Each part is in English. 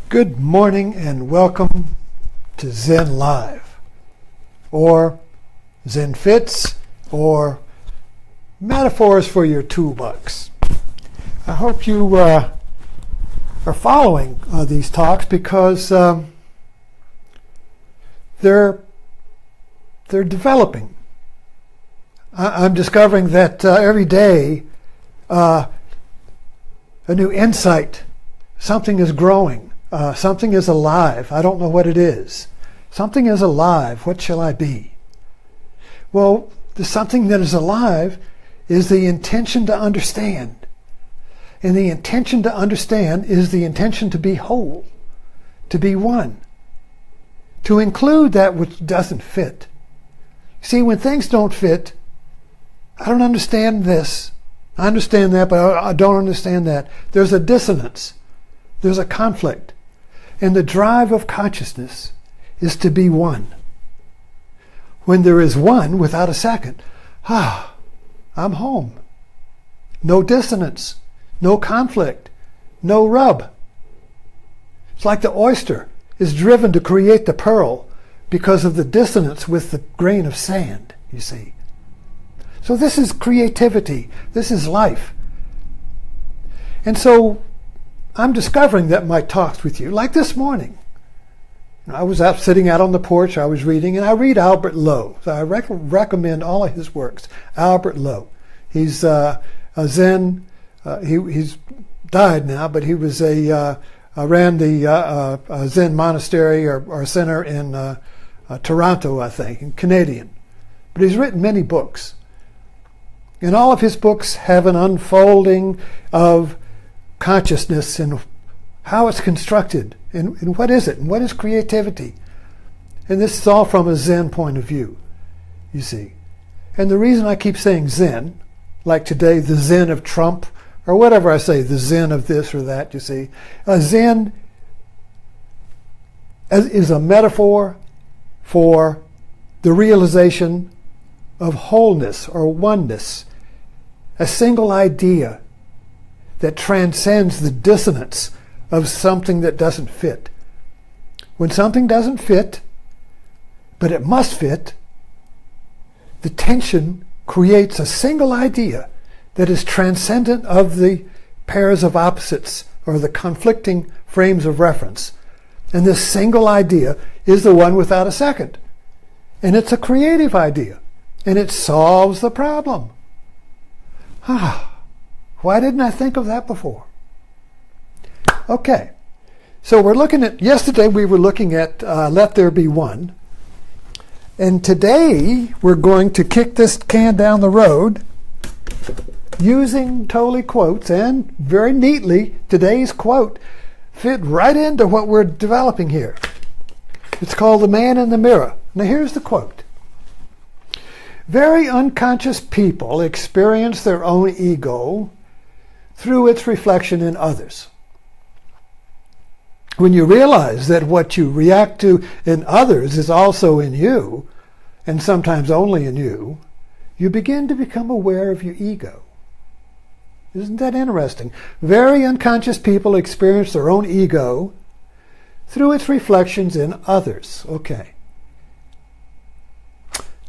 Good morning and welcome to Zen Live, or Zen Fits, or metaphors for your toolbox. I hope you are following these talks because they're developing. I'm discovering that every day a new insight, something is growing. Something is alive. I don't know what it is. Something is alive. What shall I be? Well, the something that is alive is the intention to understand. And the intention to understand is the intention to be whole, to be one, to include that which doesn't fit. See, when things don't fit, I don't understand this. I understand that, but I don't understand that. There's a dissonance. There's a conflict. And the drive of consciousness is to be one. When there is one without a second, I'm home. No dissonance, no conflict, no rub. It's like the oyster is driven to create the pearl because of the dissonance with the grain of sand, you see. So this is creativity. This is life. And so I'm discovering that my talks with you, like this morning, I was out sitting out on the porch, I was reading, and I read Albert Lowe. So I recommend all of his works. Albert Lowe. He's a Zen, he's died now, but he was ran the Zen monastery or center in Toronto, I think, Canadian. But he's written many books. And all of his books have an unfolding of consciousness and how it's constructed and what is it and what is creativity. And this is all from a Zen point of view, you see. And the reason I keep saying Zen, like today, the Zen of Trump, or whatever I say, the Zen of this or that, you see. Zen is a metaphor for the realization of wholeness or oneness, a single idea that transcends the dissonance of something that doesn't fit. When something doesn't fit, but it must fit, the tension creates a single idea that is transcendent of the pairs of opposites or the conflicting frames of reference. And this single idea is the one without a second. And it's a creative idea. And it solves the problem. Why didn't I think of that before? Okay, so we're looking at, yesterday we were looking at Let There Be One. And today we're going to kick this can down the road using Tolle quotes, and very neatly, today's quote fit right into what we're developing here. It's called The Man in the Mirror. Now here's the quote. Very unconscious people experience their own ego through its reflection in others. When you realize that what you react to in others is also in you, and sometimes only in you, you begin to become aware of your ego. Isn't that interesting? Very unconscious people experience their own ego through its reflections in others. Okay.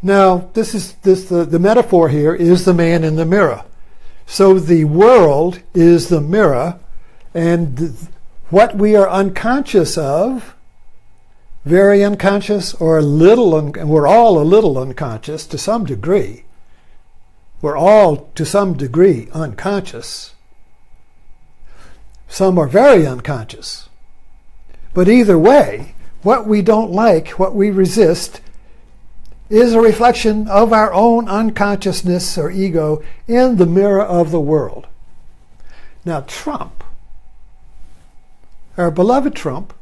Now, the metaphor here is the man in the mirror. So the world is the mirror, and what we are unconscious of, very unconscious or a little, and we're all a little unconscious to some degree. We're all to some degree unconscious. Some are very unconscious. But either way, what we don't like, what we resist, is a reflection of our own unconsciousness or ego in the mirror of the world. Now, Trump, our beloved Trump,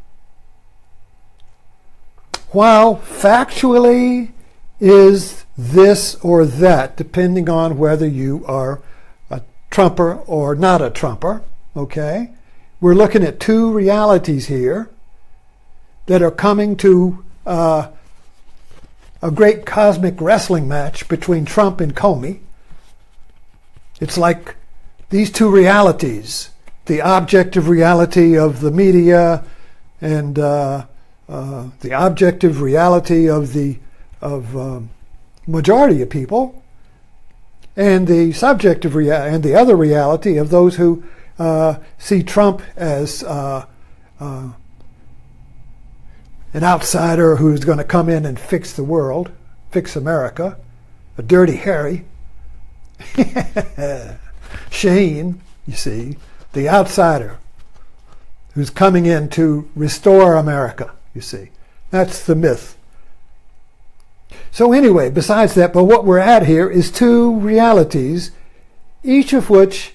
while factually is this or that, depending on whether you are a Trumper or not a Trumper, okay? We're looking at two realities here that are coming to a great cosmic wrestling match between Trump and Comey. It's like these two realities, the objective reality of the media, and the objective reality of the majority of people, and the subjective and the other reality of those who see Trump as an outsider who's going to come in and fix the world, fix America, a dirty Harry. Shane, you see, the outsider who's coming in to restore America, you see. That's the myth. So anyway, besides that, but what we're at here is two realities, each of which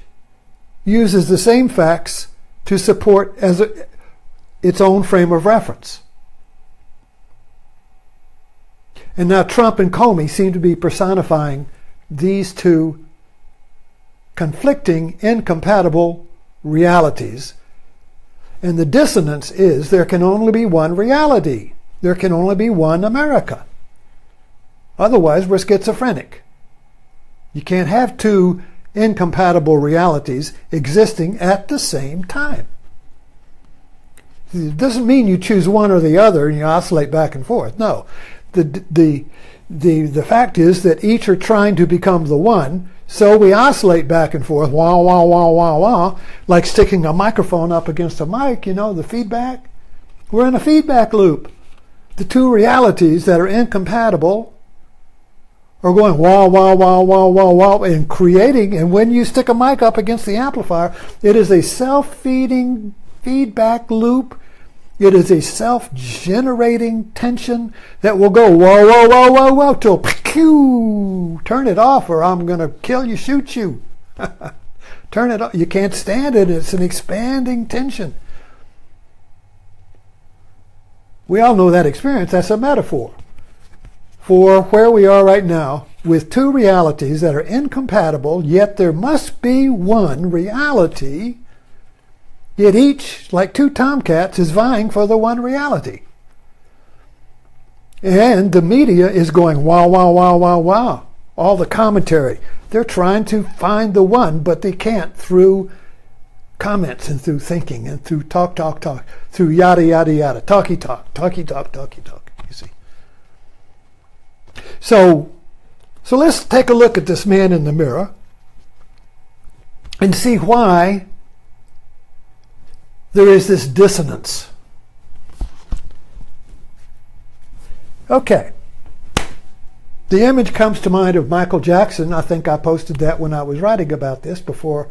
uses the same facts to support as its own frame of reference. And now Trump and Comey seem to be personifying these two conflicting, incompatible realities. And the dissonance is there can only be one reality. There can only be one America. Otherwise, we're schizophrenic. You can't have two incompatible realities existing at the same time. It doesn't mean you choose one or the other and you oscillate back and forth. No. The fact is that each are trying to become the one, so we oscillate back and forth, wah, wah, wah, wah, wah, like sticking a microphone up against a mic, you know, the feedback. We're in a feedback loop. The two realities that are incompatible are going wah, wah, wah, wah, wah, wah, and creating, and when you stick a mic up against the amplifier, it is a self-feeding feedback loop. It is a self-generating tension that will go whoa, whoa, whoa, whoa, whoa, till pew, turn it off or I'm going to kill you, shoot you. Turn it off. You can't stand it. It's an expanding tension. We all know that experience. That's a metaphor for where we are right now with two realities that are incompatible, yet there must be one reality. Yet each, like two tomcats, is vying for the one reality. And the media is going, wow, wow, wow, wow, wow. All the commentary. They're trying to find the one, but they can't through comments and through thinking and through talk, through yada, yada, yada. Talky talk, you see. So let's take a look at this man in the mirror and see why there is this dissonance. Okay. The image comes to mind of Michael Jackson. I think I posted that when I was writing about this before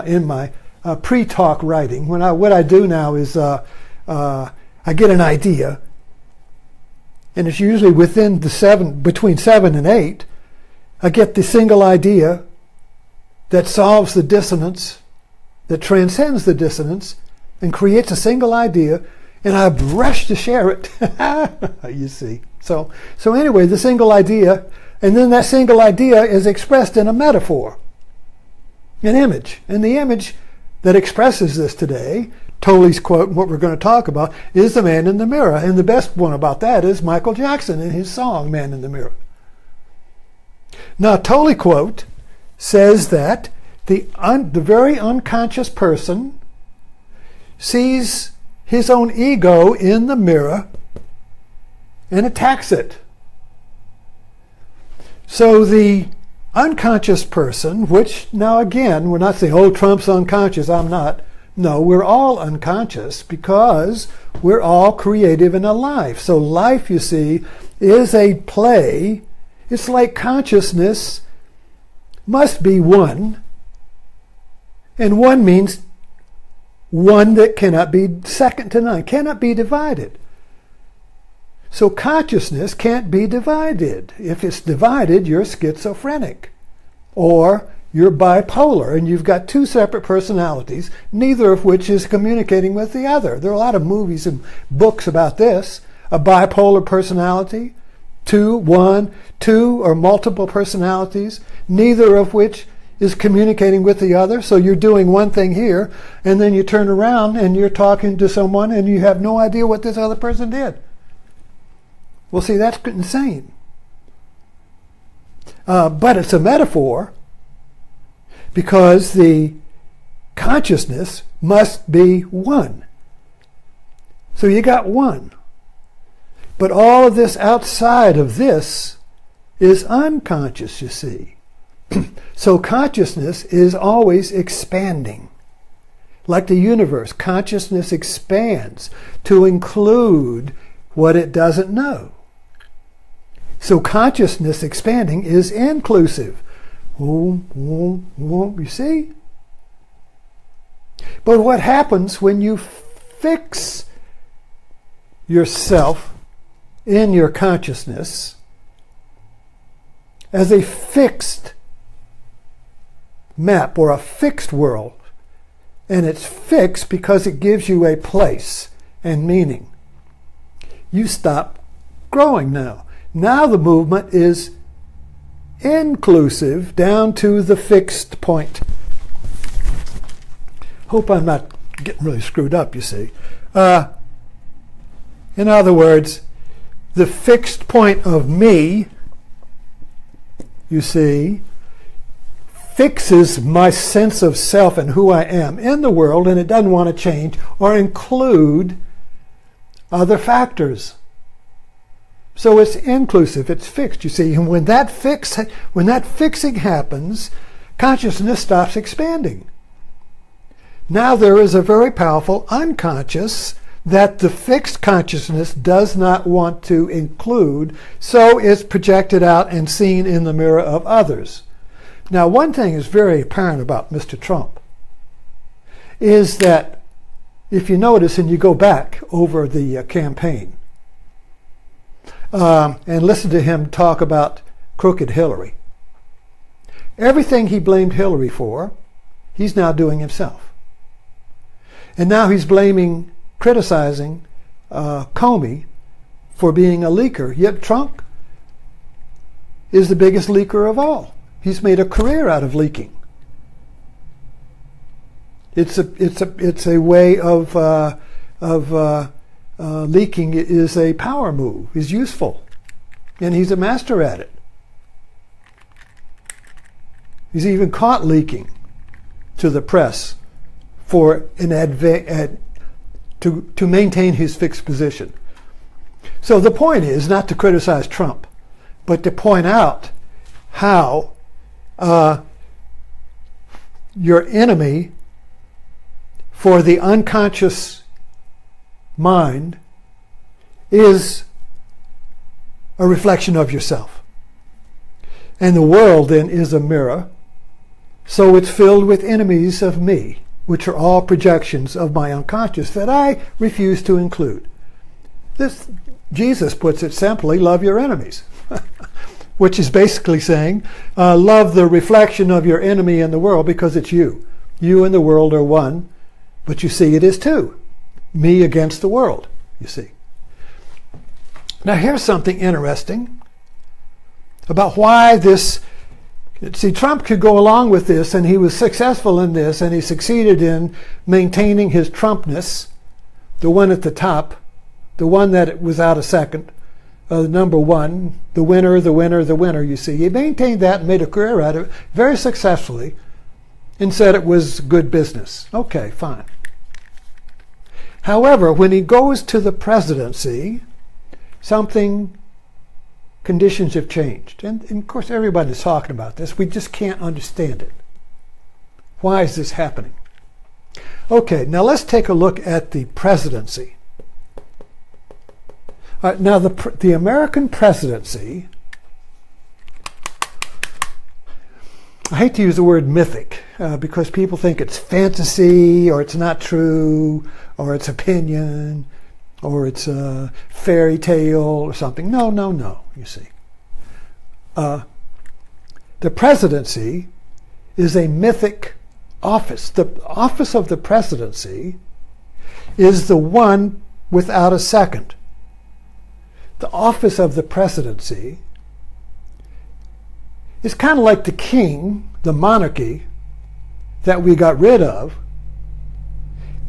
in my pre-talk writing. What I do now is I get an idea, and it's usually within between 7 and 8. I get the single idea that solves the dissonance, that transcends the dissonance, and creates a single idea, and I rush to share it. You see. So anyway, the single idea, and then that single idea is expressed in a metaphor, an image. And the image that expresses this today, Tolle's quote, and what we're going to talk about, is the man in the mirror. And the best one about that is Michael Jackson in his song, Man in the Mirror. Now, Tolle quote says that the very unconscious person sees his own ego in the mirror and attacks it. So the unconscious person, which now again, we're not saying, oh, Trump's unconscious, I'm not. No, we're all unconscious because we're all creative and alive. So life, you see, is a play. It's like consciousness must be one. And one means one that cannot be second to none, cannot be divided. So consciousness can't be divided. If it's divided, you're schizophrenic. Or you're bipolar, and you've got two separate personalities, neither of which is communicating with the other. There are a lot of movies and books about this. A bipolar personality, two or multiple personalities, neither of which is communicating with the other. So you're doing one thing here, and then you turn around and you're talking to someone and you have no idea what this other person did. Well, see, that's insane. But it's a metaphor because the consciousness must be one. So you got one. But all of this outside of this is unconscious, you see. So consciousness is always expanding. Like the universe, consciousness expands to include what it doesn't know. So consciousness expanding is inclusive. You see? But what happens when you fix yourself in your consciousness as a fixed map or a fixed world? And it's fixed because it gives you a place and meaning. You stop growing now. Now the movement is inclusive down to the fixed point. Hope I'm not getting really screwed up, you see. In other words, the fixed point of me, you see, fixes my sense of self and who I am in the world, and it doesn't want to change or include other factors. So it's inclusive, it's fixed, you see. And when that fixing happens, consciousness stops expanding. Now there is a very powerful unconscious that the fixed consciousness does not want to include, so it's projected out and seen in the mirror of others. Now, one thing is very apparent about Mr. Trump is that if you notice and you go back over the campaign and listen to him talk about crooked Hillary, everything he blamed Hillary for, he's now doing himself. And now he's criticizing Comey for being a leaker, yet Trump is the biggest leaker of all. He's made a career out of leaking. It's a way of leaking is a power move. Is useful, and he's a master at it. He's even caught leaking to the press for to maintain his fixed position. So the point is not to criticize Trump, but to point out how your enemy for the unconscious mind is a reflection of yourself. And the world then is a mirror, so it's filled with enemies of me, which are all projections of my unconscious that I refuse to include. This, Jesus puts it simply, love your enemies. Which is basically saying, love the reflection of your enemy in the world because it's you. You and the world are one, but you see it is two. Me against the world, you see. Now here's something interesting about why this. See, Trump could go along with this, and he was successful in this, and he succeeded in maintaining his Trumpness, the one at the top, the one that was out a second, number one, the winner, you see. He maintained that and made a career out of it very successfully and said it was good business. Okay, fine. However, when he goes to the presidency, conditions have changed. And of course, everybody's talking about this. We just can't understand it. Why is this happening? Okay, now let's take a look at the presidency. Now, the American presidency, I hate to use the word mythic because people think it's fantasy or it's not true or it's opinion or it's a fairy tale or something. No, you see. The presidency is a mythic office. The office of the presidency is the one without a second. The office of the presidency is kind of like the king, the monarchy that we got rid of,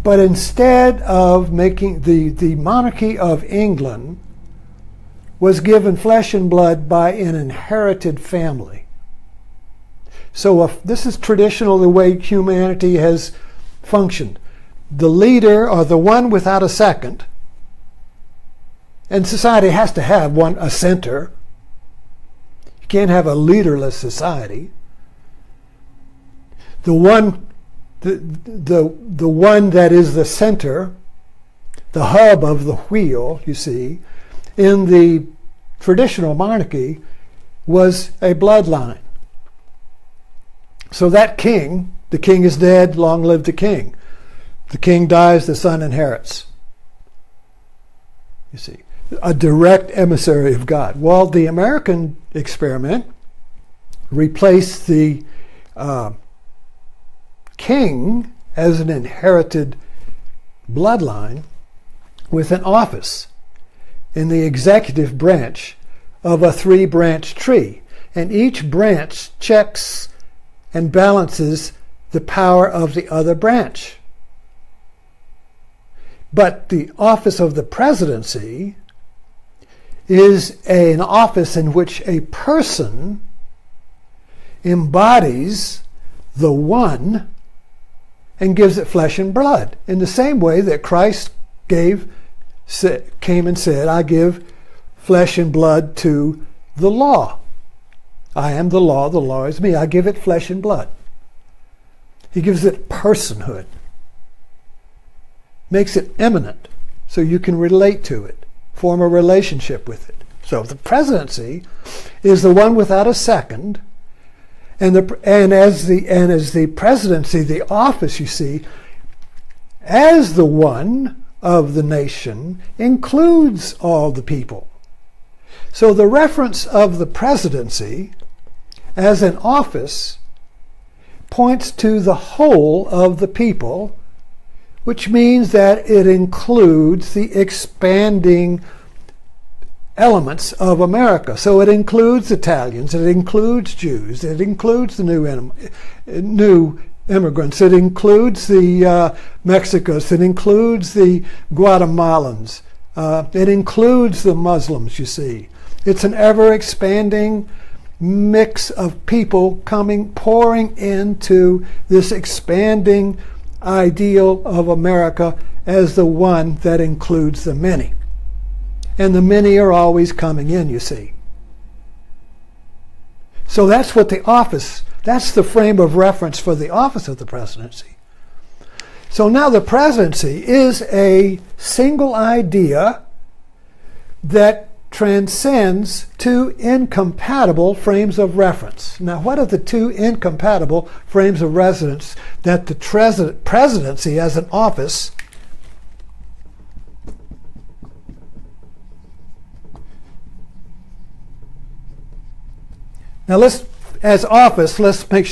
but instead of making the monarchy of England was given flesh and blood by an inherited family. So this is traditional, the way humanity has functioned. The leader, or the one without a second, And society has to have a center. You can't have a leaderless society. The one that is the center, the hub of the wheel, you see, in the traditional monarchy was a bloodline. So that king, the king is dead, long live the king. The king dies, the son inherits. You see, a direct emissary of God. Well, the American experiment replaced the king as an inherited bloodline with an office in the executive branch of a three-branch tree. And each branch checks and balances the power of the other branch. But the office of the presidency is an office in which a person embodies the one and gives it flesh and blood, in the same way that Christ came and said, I give flesh and blood to the law. I am the law is me. I give it flesh and blood. He gives it personhood. Makes it immanent so you can relate to it, form a relationship with it. So the presidency is the one without a second, and as the presidency, the office, you see, as the one of the nation, includes all the people. So the reference of the presidency as an office points to the whole of the people, which means that it includes the expanding elements of America. So it includes Italians, it includes Jews, it includes the new immigrants, it includes the Mexicans, it includes the Guatemalans, it includes the Muslims, you see. It's an ever-expanding mix of people pouring into this expanding ideal of America as the one that includes the many. And the many are always coming in, you see. So that's what that's the frame of reference for the office of the presidency. So now the presidency is a single idea that transcends two incompatible frames of reference. Now, what are the two incompatible frames of reference that the presidency as an office Now let's make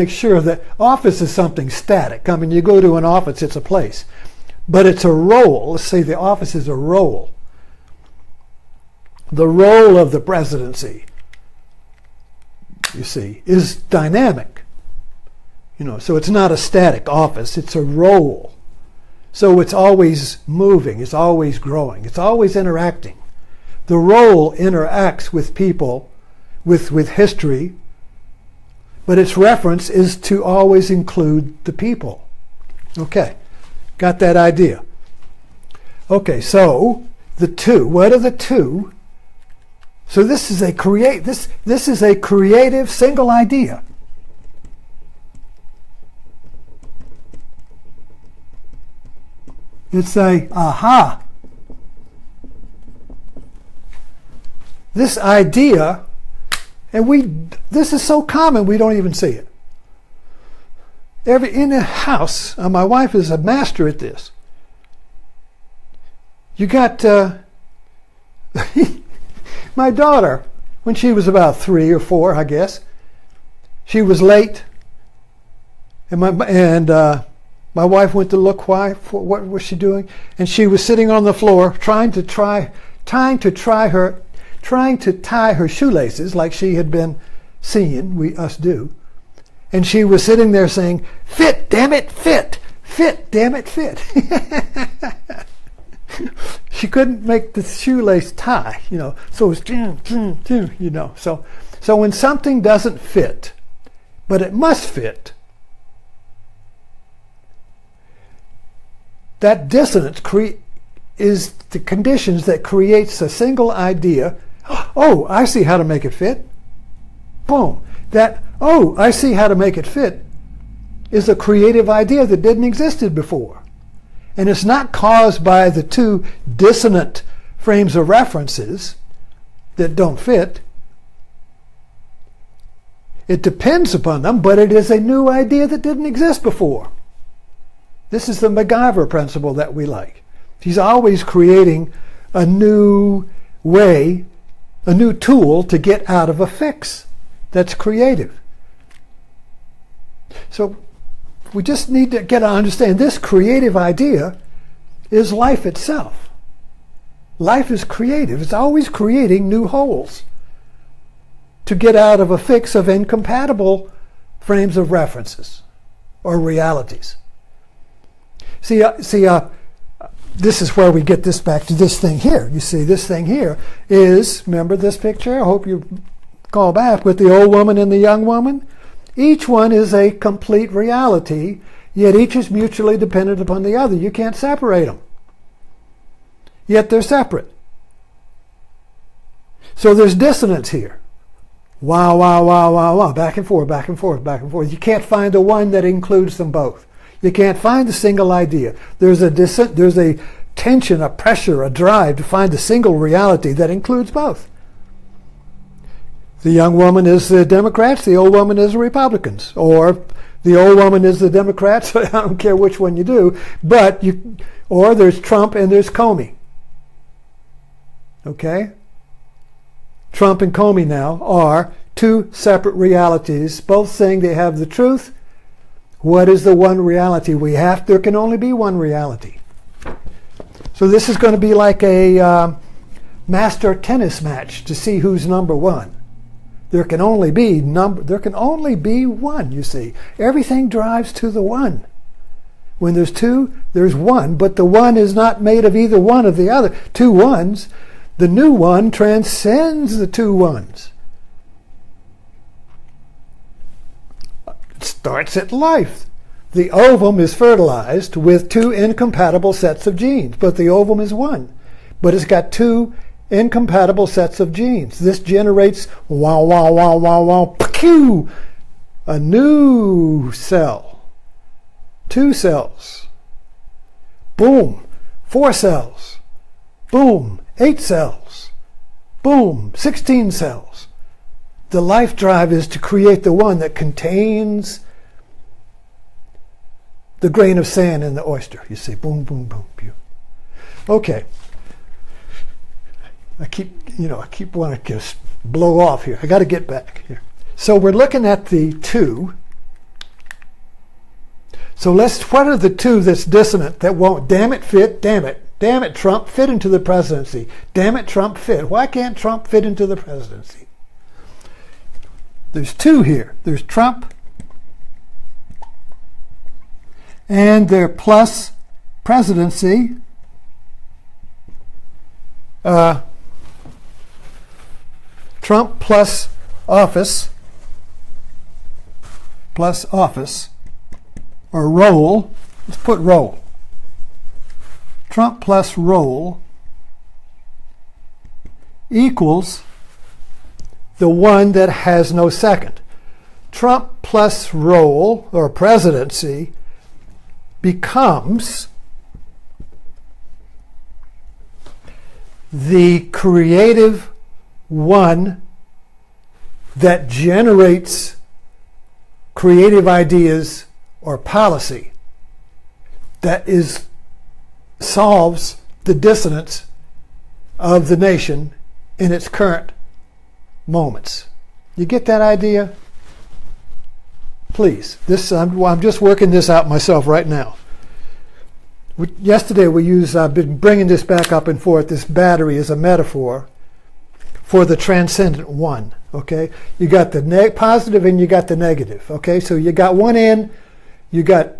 sure that office is something static. I mean, you go to an office, it's a place. But it's a role. Let's say the office is a role. The role of the presidency, you see, is dynamic. So it's not a static office, it's a role. So it's always moving, it's always growing, it's always interacting. The role interacts with people, with history, but its reference is to always include the people. Okay, got that idea? Okay, so the two. What are the two? So this is a creative single idea. It's a aha. This idea. And this is so common we don't even see it. In the house, my wife is a master at this. You got my daughter, when she was about 3 or 4, I guess, she was late, and my wife went to look what was she doing, and she was sitting on the floor trying to tie her shoelaces like she had been seeing us do. And she was sitting there saying, "Fit, damn it, fit. Fit, damn it, fit." She couldn't make the shoelace tie, so it was, So when something doesn't fit, but it must fit, that dissonance is the conditions that creates a single idea. Oh, I see how to make it fit. Boom. That, oh, I see how to make it fit is a creative idea that didn't exist before. And it's not caused by the two dissonant frames of references that don't fit. It depends upon them, but it is a new idea that didn't exist before. This is the MacGyver principle that we like. He's always creating a new way, a new tool to get out of a fix that's creative. So we just need to get to understand this creative idea is life itself. Life is creative. It's always creating new holes to get out of a fix of incompatible frames of references or realities. See, this is where we get this back to this thing here. You see, this thing here is, remember this picture? I hope you call back with the old woman and the young woman. Each one is a complete reality, yet each is mutually dependent upon the other. You can't separate them. Yet they're separate. So there's dissonance here. Wow, wow, wow, wow, wow. Back and forth, back and forth, back and forth. You can't find the one that includes them both. You can't find a single idea. There's a tension, a pressure, a drive to find a single reality that includes both. The young woman is the Democrats, the old woman is the Republicans. Or the old woman is the Democrats, I don't care which one you do, or there's Trump and there's Comey. Okay? Trump and Comey now are two separate realities, both saying they have the truth. What is the one reality we have? There can only be one reality. So this is going to be like a master tennis match to see who's number one. There can only be one, you see. Everything drives to the one. When there's two, there's one, but the one is not made of either one of the other. Two ones. The new one transcends the two ones. It starts at life. The ovum is fertilized with two incompatible sets of genes, but the ovum is one. But it's got two incompatible sets of genes. This generates wow, wow, wow, wow, wow, pew, a new cell. 2 cells. Boom, 4 cells. Boom, 8 cells. Boom, 16 cells. The life drive is to create the one that contains the grain of sand in the oyster. You see, boom, boom, boom, pew. Okay. I keep wanting to just blow off here. I got to get back here. So we're looking at the two. So what are the two that's dissonant that won't, damn it, fit, damn it, Trump, fit into the presidency. Damn it, Trump, fit. Why can't Trump fit into the presidency? There's two here. There's Trump and their plus presidency. Trump plus office, or role. Let's put role. Trump plus role equals the one that has no second. Trump plus role, or presidency, becomes the creative one that generates creative ideas or policy that solves the dissonance of the nation in its current moments. You get that idea? Please. I'm just working this out myself right now. Yesterday I've been bringing this back up and forth. This battery is a metaphor for the transcendent one. Okay, you got the positive and you got the negative. Okay, so you got one end, you got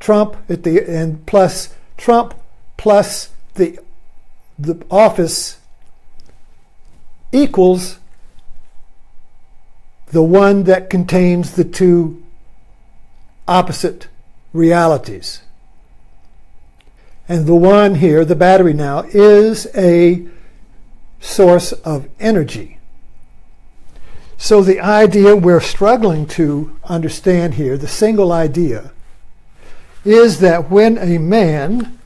Trump at the end, plus Trump plus the office equals the one that contains the two opposite realities. And the one here, the battery now, is a source of energy. So the idea we're struggling to understand here, the single idea, is that when a man,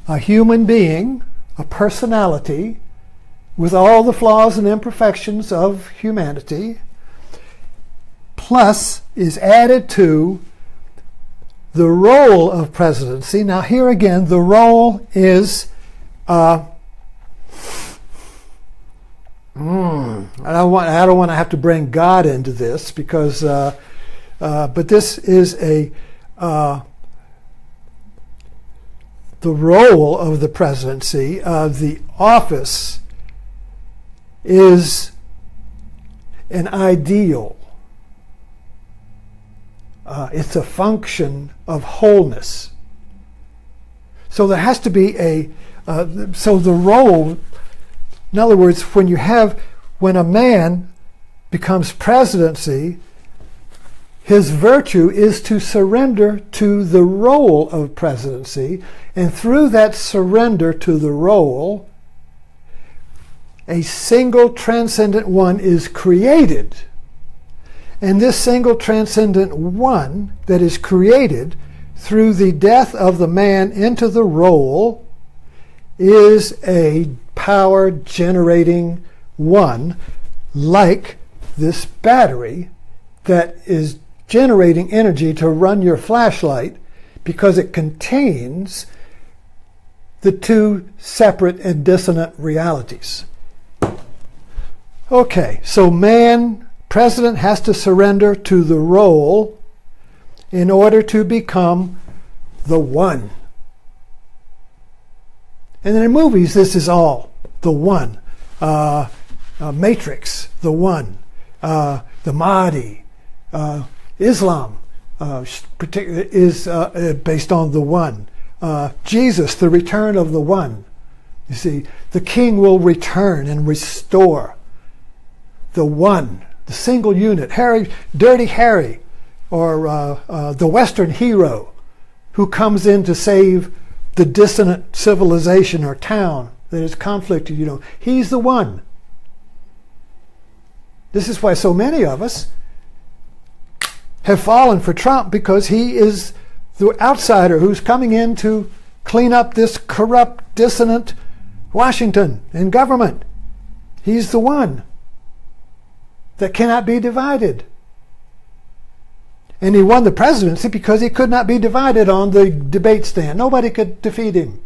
a human being, a personality, with all the flaws and imperfections of humanity, plus is added to the role of presidency. Now here again, the role is, I don't want to have to bring God into this, because, but this is the role of the presidency, the office is an ideal. It's a function of wholeness. So there has to be so the role, in other words, when a man becomes presidency, his virtue is to surrender to the role of presidency, and through that surrender to the role, a single transcendent one is created. And this single transcendent one that is created through the death of the man into the role is a power generating one, like this battery that is generating energy to run your flashlight, because it contains the two separate and dissonant realities. Okay, so president has to surrender to the role in order to become the one. And in movies, this is all the one. Matrix, the one. The Mahdi. Islam is based on the one. Jesus, the return of the one. You see, the king will return and restore the one. The single unit, Dirty Harry, or the Western hero who comes in to save the dissonant civilization or town that is conflicted. He's the one. This is why so many of us have fallen for Trump, because he is the outsider who's coming in to clean up this corrupt, dissonant Washington and government. He's the one that cannot be divided. And he won the presidency because he could not be divided on the debate stand. Nobody could defeat him.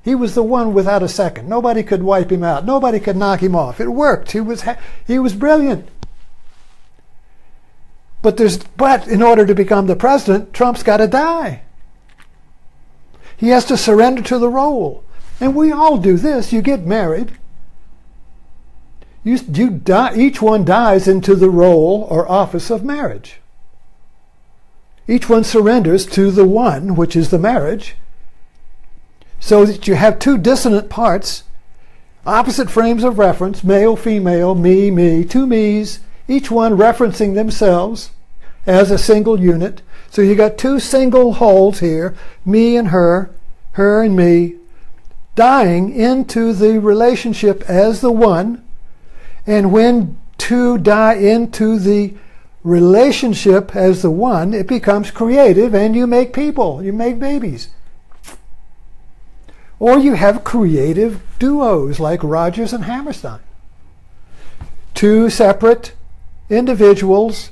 He was the one without a second. Nobody could wipe him out. Nobody could knock him off. It worked. He was brilliant. But in order to become the president, Trump's got to die. He has to surrender to the role. And we all do this. You get married. You die, each one dies into the role or office of marriage. Each one surrenders to the one, which is the marriage, so that you have two dissonant parts, opposite frames of reference, male, female, me, me, two me's, each one referencing themselves as a single unit. So you got two single wholes here, me and her and me, dying into the relationship as the one. And when two die into the relationship as the one, it becomes creative, and you make people, you make babies. Or you have creative duos like Rodgers and Hammerstein. Two separate individuals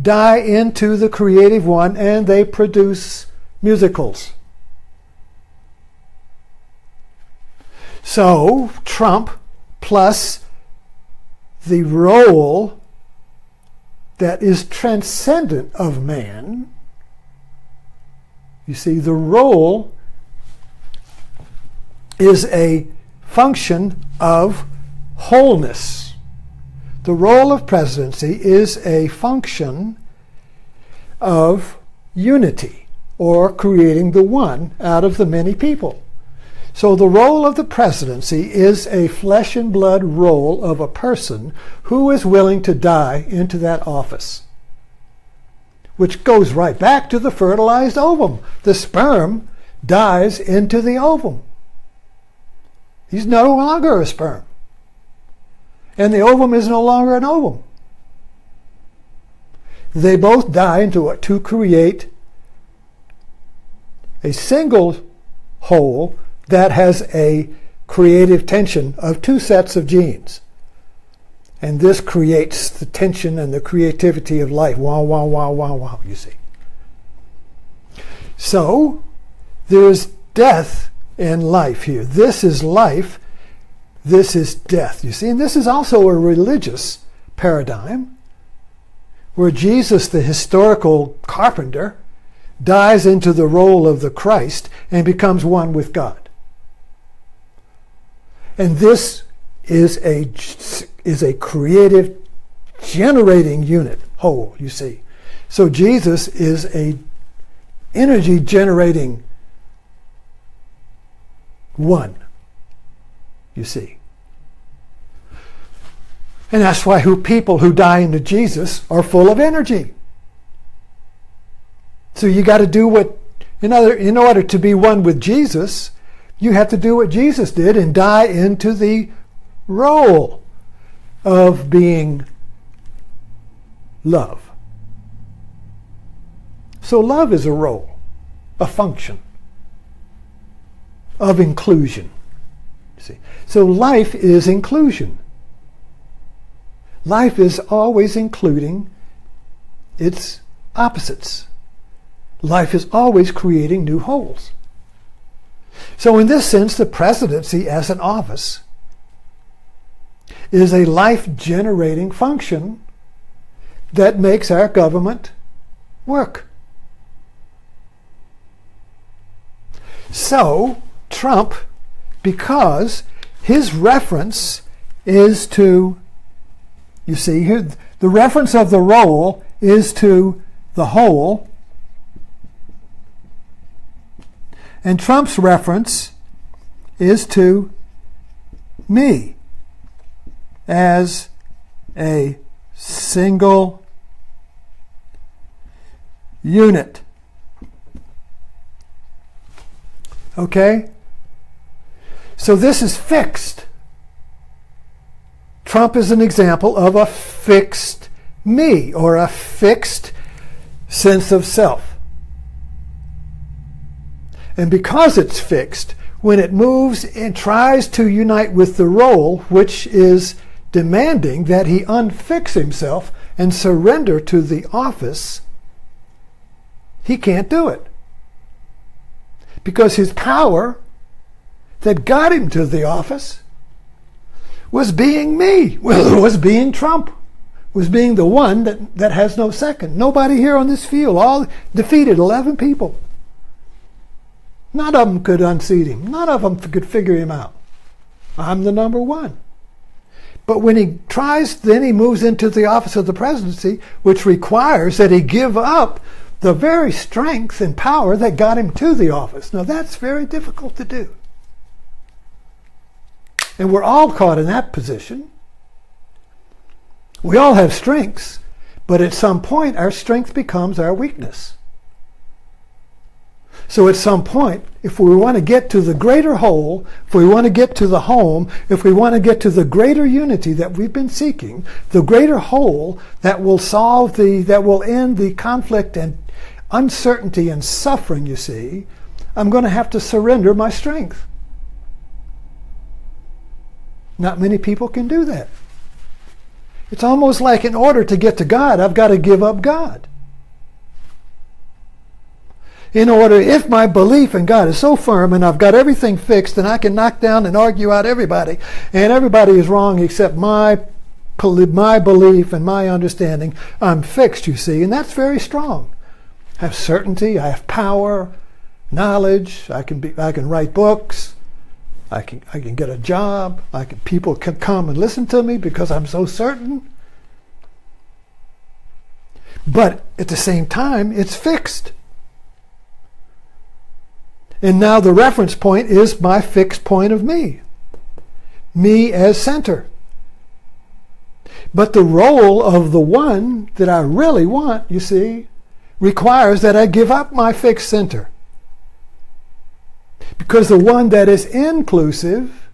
die into the creative one, and they produce musicals. So Trump plus the role that is transcendent of man. You see, the role is a function of wholeness. The role of presidency is a function of unity, or creating the one out of the many people. So the role of the presidency is a flesh and blood role of a person who is willing to die into that office. which goes right back to the fertilized ovum. The sperm dies into the ovum. He's no longer a sperm. And the ovum is no longer an ovum. They both die to create a single whole that has a creative tension of two sets of genes. And this creates the tension and the creativity of life. Wow, wow, wow, wow, wow, you see. So, there's death in life here. This is life. This is death, you see. And this is also a religious paradigm where Jesus, the historical carpenter, dies into the role of the Christ and becomes one with God. And this is a creative generating unit, whole, you see. So Jesus is a energy generating one, you see. And that's why people who die into Jesus are full of energy. So you got to do in order to be one with Jesus, you have to do what Jesus did and die into the role of being love. So love is a role, a function of inclusion. See? So life is inclusion. Life is always including its opposites. Life is always creating new wholes. So in this sense, the presidency as an office is a life-generating function that makes our government work. So, Trump, because his reference is to, you see here, the reference of the role is to the whole, and Trump's reference is to me as a single unit. Okay? So this is fixed. Trump is an example of a fixed me, or a fixed sense of self. And because it's fixed, when it moves and tries to unite with the role, which is demanding that he unfix himself and surrender to the office, he can't do it. Because his power that got him to the office was being me, was being Trump, was being the one that has no second. Nobody here on this field, all defeated 11 people. None of them could unseat him. None of them could figure him out. I'm the number one. But when he tries, then he moves into the office of the presidency, which requires that he give up the very strength and power that got him to the office. Now that's very difficult to do. And we're all caught in that position. We all have strengths, but at some point our strength becomes our weakness. So at some point, if we want to get to the greater whole, if we want to get to the home, if we want to get to the greater unity that we've been seeking, the greater whole that will that will end the conflict and uncertainty and suffering, you see, I'm going to have to surrender my strength. Not many people can do that. It's almost like in order to get to God, I've got to give up God. In order, if my belief in God is so firm and I've got everything fixed and I can knock down and argue out everybody, and everybody is wrong except my belief and my understanding, I'm fixed, you see, and that's very strong. I have certainty, I have power, knowledge, I can write books, I can get a job, people can come and listen to me because I'm so certain. But at the same time, it's fixed. And now the reference point is my fixed point of me. Me as center. But the role of the one that I really want, you see, requires that I give up my fixed center. Because the one that is inclusive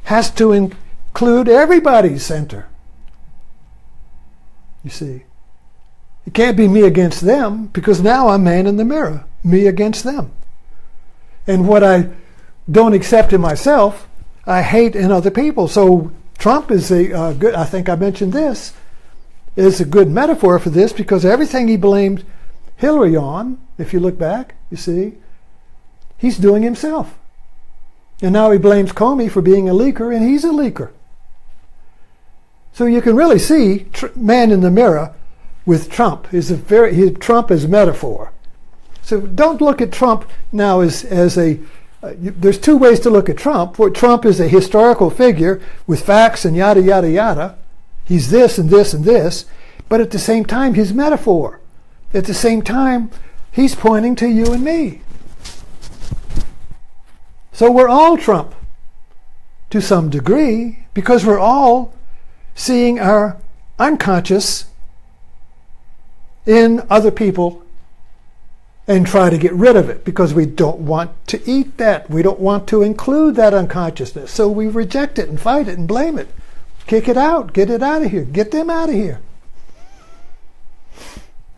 has to include everybody's center. You see. It can't be me against them, because now I'm man in the mirror, me against them. And what I don't accept in myself, I hate in other people. So Trump is a good, I think I mentioned this, is a good metaphor for this, because everything he blamed Hillary on, if you look back, you see, he's doing himself. And now he blames Comey for being a leaker, and he's a leaker. So you can really see man in the mirror with Trump. Trump is metaphor. So don't look at Trump now as there's two ways to look at Trump. Where Trump is a historical figure with facts and yada, yada, yada. He's this and this and this. But at the same time, he's metaphor. At the same time, he's pointing to you and me. So we're all Trump to some degree, because we're all seeing our unconscious in other people and try to get rid of it, because we don't want to eat that. We don't want to include that unconsciousness. So we reject it and fight it and blame it. Kick it out. Get it out of here. Get them out of here.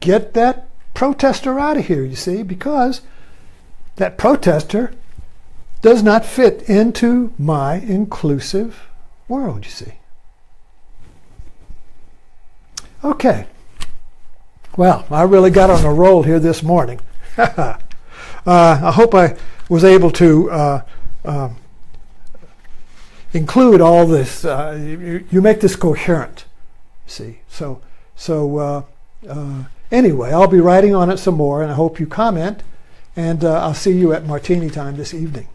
Get that protester out of here, you see, because that protester does not fit into my inclusive world, you see. Okay. Well, I really got on a roll here this morning. I hope I was able to include all this. You make this coherent, see. So anyway, I'll be writing on it some more, and I hope you comment. And I'll see you at Martini time this evening.